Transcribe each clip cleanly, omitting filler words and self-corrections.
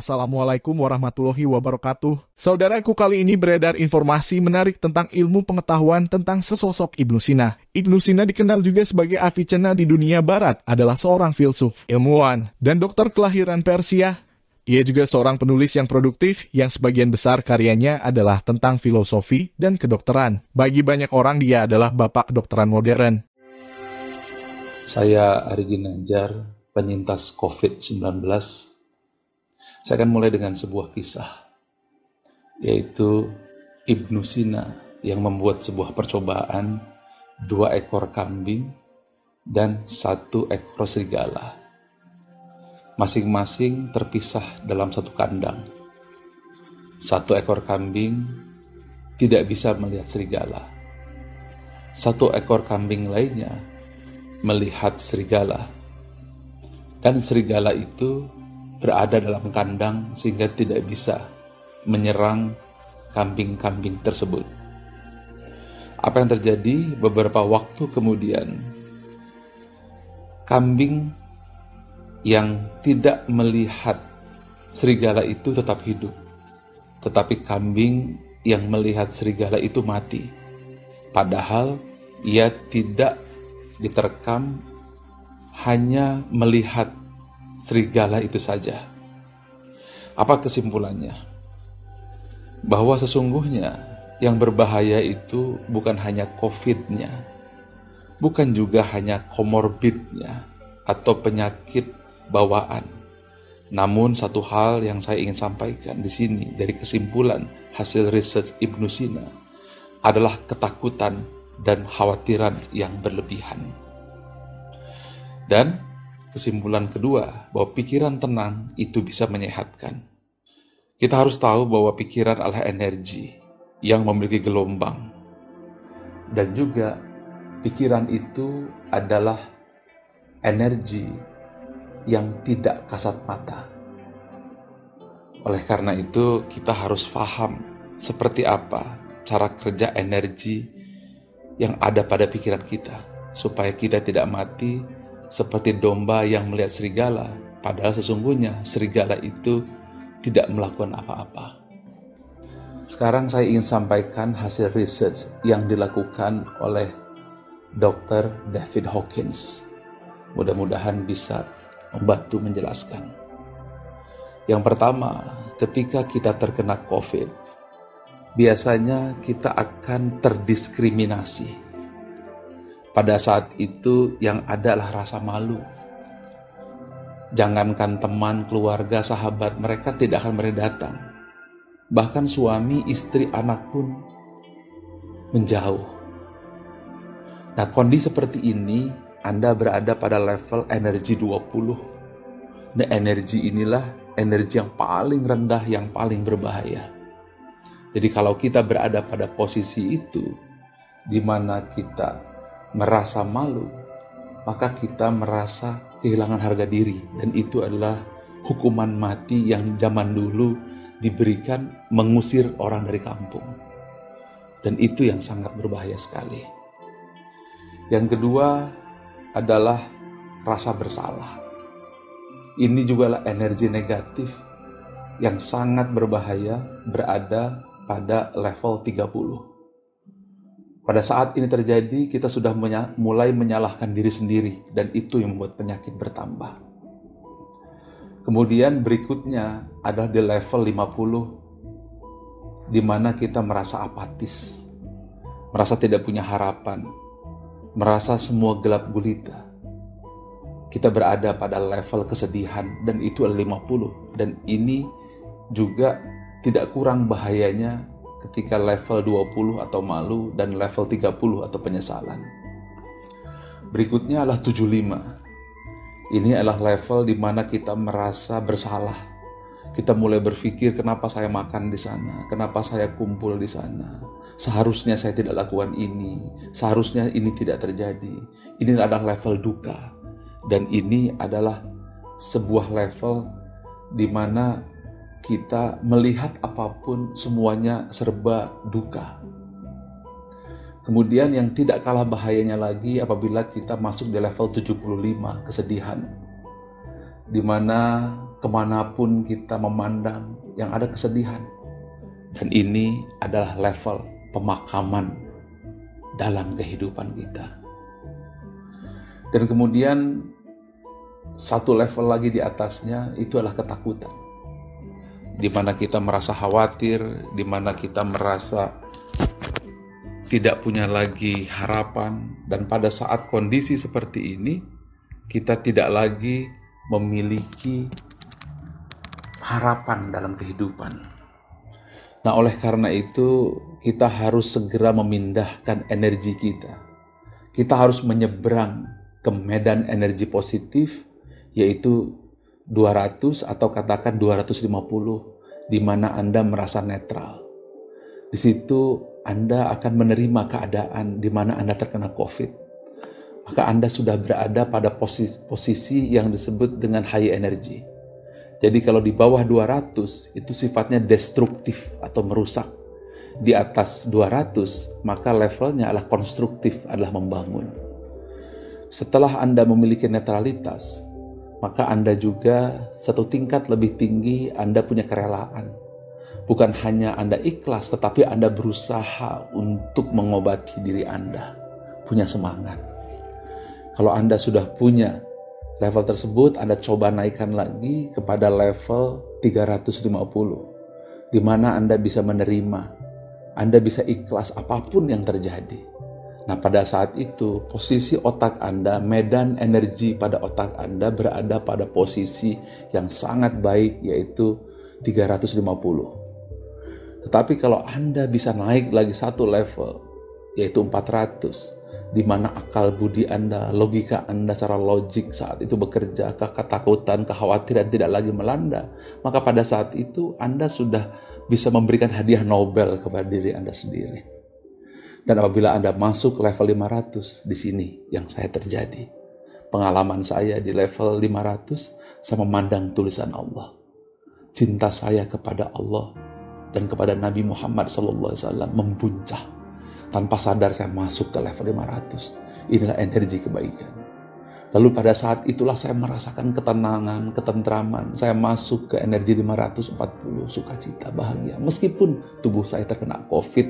Assalamualaikum warahmatullahi wabarakatuh. Saudaraku, kali ini beredar informasi menarik tentang ilmu pengetahuan tentang sesosok Ibnu Sina. Ibnu Sina dikenal juga sebagai Avicenna di dunia barat, adalah seorang filsuf, ilmuwan, dan dokter kelahiran Persia. Ia juga seorang penulis yang produktif, yang sebagian besar karyanya adalah tentang filosofi dan kedokteran. Bagi banyak orang, dia adalah bapak kedokteran modern. Saya Ari Ginanjar, penyintas COVID-19. Saya akan mulai dengan sebuah kisah, yaitu Ibnu Sina yang membuat sebuah percobaan 2 ekor kambing dan 1 ekor serigala. Masing-masing terpisah dalam satu kandang. 1 ekor kambing tidak bisa melihat serigala. 1 ekor kambing lainnya melihat serigala. Dan serigala itu berada dalam kandang sehingga tidak bisa menyerang kambing-kambing tersebut. Apa yang terjadi? Beberapa waktu kemudian, kambing yang tidak melihat serigala itu tetap hidup, tetapi kambing yang melihat serigala itu mati. Padahal ia tidak diterkam, hanya melihat serigala itu saja. Apa kesimpulannya? Bahwa sesungguhnya yang berbahaya itu bukan hanya COVID-nya, bukan juga hanya komorbidnya atau penyakit bawaan. Namun satu hal yang saya ingin sampaikan di sini dari kesimpulan hasil research Ibnu Sina adalah ketakutan dan khawatiran yang berlebihan. Dan kesimpulan kedua, bahwa pikiran tenang itu bisa menyehatkan. Kita harus tahu bahwa pikiran adalah energi yang memiliki gelombang. Dan juga pikiran itu adalah energi yang tidak kasat mata. Oleh karena itu, kita harus paham seperti apa cara kerja energi yang ada pada pikiran kita, supaya kita tidak mati seperti domba yang melihat serigala, padahal sesungguhnya serigala itu tidak melakukan apa-apa. Sekarang saya ingin sampaikan hasil research yang dilakukan oleh Dr. David Hawkins. Mudah-mudahan bisa membantu menjelaskan. Yang pertama, ketika kita terkena COVID, biasanya kita akan terdiskriminasi. Pada saat itu yang ada adalah rasa malu. Jangankan teman, keluarga, sahabat, mereka tidak akan berani datang. Bahkan suami, istri, anak pun menjauh. Nah, kondisi seperti ini, Anda berada pada level energi 20. Nah, energi inilah energi yang paling rendah, yang paling berbahaya. Jadi kalau kita berada pada posisi itu, di mana kita merasa malu, maka kita merasa kehilangan harga diri, dan itu adalah hukuman mati yang zaman dulu diberikan mengusir orang dari kampung, dan itu yang sangat berbahaya sekali. Yang kedua adalah rasa bersalah. Ini juga adalah energi negatif yang sangat berbahaya, berada pada level 30. Pada saat ini terjadi, kita sudah mulai menyalahkan diri sendiri, dan itu yang membuat penyakit bertambah. Kemudian berikutnya adalah di level 50, di mana kita merasa apatis, merasa tidak punya harapan, merasa semua gelap gulita. Kita berada pada level kesedihan, dan itu adalah 50. Dan ini juga tidak kurang bahayanya ketika level 20 atau malu, dan level 30 atau penyesalan. Berikutnya adalah 75. Ini adalah level di mana kita merasa bersalah. Kita mulai berpikir, kenapa saya makan di sana? Kenapa saya kumpul di sana? Seharusnya saya tidak lakukan ini. Seharusnya ini tidak terjadi. Ini adalah level duka. Dan ini adalah sebuah level di mana kita melihat apapun semuanya serba duka. Kemudian yang tidak kalah bahayanya lagi apabila kita masuk di level 75, kesedihan, di mana kemanapun kita memandang yang ada kesedihan. Dan ini adalah level pemakaman dalam kehidupan kita. Dan kemudian satu level lagi di atasnya itu adalah ketakutan. Di mana kita merasa khawatir, di mana kita merasa tidak punya lagi harapan. Dan pada saat kondisi seperti ini, kita tidak lagi memiliki harapan dalam kehidupan. Nah, oleh karena itu, kita harus segera memindahkan energi kita. Kita harus menyeberang ke medan energi positif, yaitu 200 atau katakan 250, di mana Anda merasa netral. Di situ Anda akan menerima keadaan di mana Anda terkena COVID. Maka Anda sudah berada pada posisi yang disebut dengan high energy. Jadi kalau di bawah 200 itu sifatnya destruktif atau merusak. Di atas 200 maka levelnya adalah konstruktif, adalah membangun. Setelah Anda memiliki netralitas, maka Anda juga satu tingkat lebih tinggi, Anda punya kerelaan. Bukan hanya Anda ikhlas, tetapi Anda berusaha untuk mengobati diri Anda. Punya semangat. Kalau Anda sudah punya level tersebut, Anda coba naikkan lagi kepada level 350, di mana Anda bisa menerima, Anda bisa ikhlas apapun yang terjadi. Nah, pada saat itu, posisi otak Anda, medan energi pada otak Anda berada pada posisi yang sangat baik, yaitu 350. Tetapi kalau Anda bisa naik lagi satu level, yaitu 400, di mana akal budi Anda, logika Anda secara logik saat itu bekerja, ketakutan, kekhawatiran tidak lagi melanda, maka pada saat itu Anda sudah bisa memberikan hadiah Nobel kepada diri Anda sendiri. Dan apabila Anda masuk level 500, di sini yang saya terjadi. Pengalaman saya di level 500, saya memandang tulisan Allah. Cinta saya kepada Allah dan kepada Nabi Muhammad SAW membuncah. Tanpa sadar saya masuk ke level 500. Inilah energi kebaikan. Lalu pada saat itulah saya merasakan ketenangan, ketentraman. Saya masuk ke energi 540, sukacita, bahagia. Meskipun tubuh saya terkena COVID,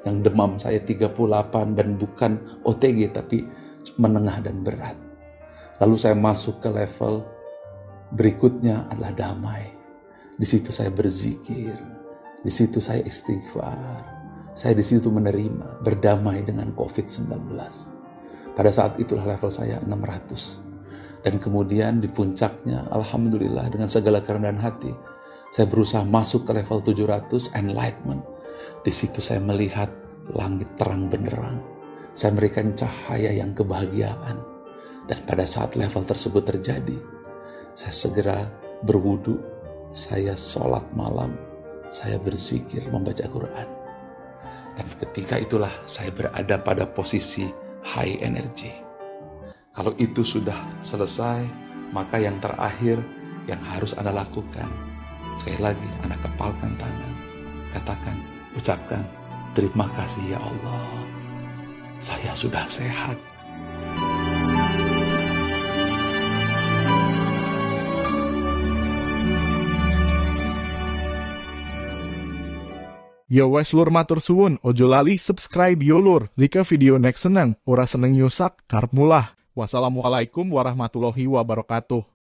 yang demam saya 38 dan bukan OTG, tapi menengah dan berat. Lalu saya masuk ke level berikutnya adalah damai. Di situ saya berzikir, di situ saya istighfar. Saya di situ menerima, berdamai dengan COVID-19. Pada saat itulah level saya 600. Dan kemudian di puncaknya, alhamdulillah dengan segala kerendahan hati, saya berusaha masuk ke level 700, enlightenment. Di situ saya melihat langit terang benderang. Saya memberikan cahaya yang kebahagiaan. Dan pada saat level tersebut terjadi, saya segera berwudu, saya sholat malam, saya berzikir, membaca Quran. Dan ketika itulah saya berada pada posisi high energy. Kalau itu sudah selesai, maka yang terakhir yang harus Anda lakukan, sekali lagi Anda kepalkan tangan, katakan, ucapkan, terima kasih ya Allah, saya sudah sehat. Ya wes lur matur suwun, ojo lali subscribe yo lur. Jika video next seneng, ora seneng nyusak, karep mulah. Wassalamualaikum warahmatullahi wabarakatuh.